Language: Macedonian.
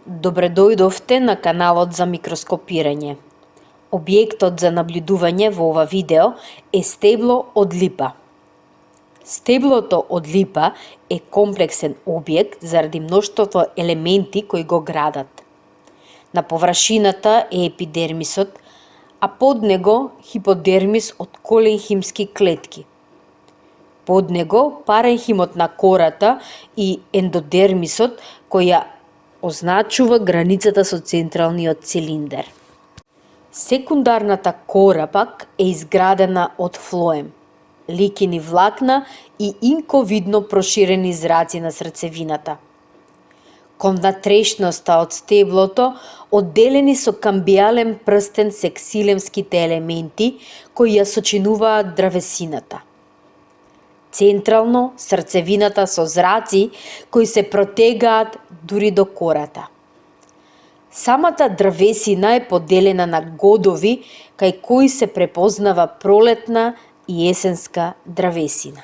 Добре дојдовте на каналот за микроскопирање. Објектот за наблюдување во ова видео е стебло од липа. Стеблото од липа е комплексен објект заради мноштвото елементи кои го градат. На површината е епидермисот, а под него хиподермис од коленхимски клетки. Под него паренхимот на кората и ендодермисот кој ја означува границата со централниот цилиндер. Секундарната кора пак е изградена од флоем, ликини влакна и инковидно проширени зраци на срцевината. Кон внатрешноста од стеблото одделени со камбијален прстен се ксилемските елементи кои ја сочинуваат дрвесината. Централно срцевината со зраци кои се протегаат дури до кората. Самата дрвесина е поделена на годови кај кои се препознава пролетна и есенска дрвесина.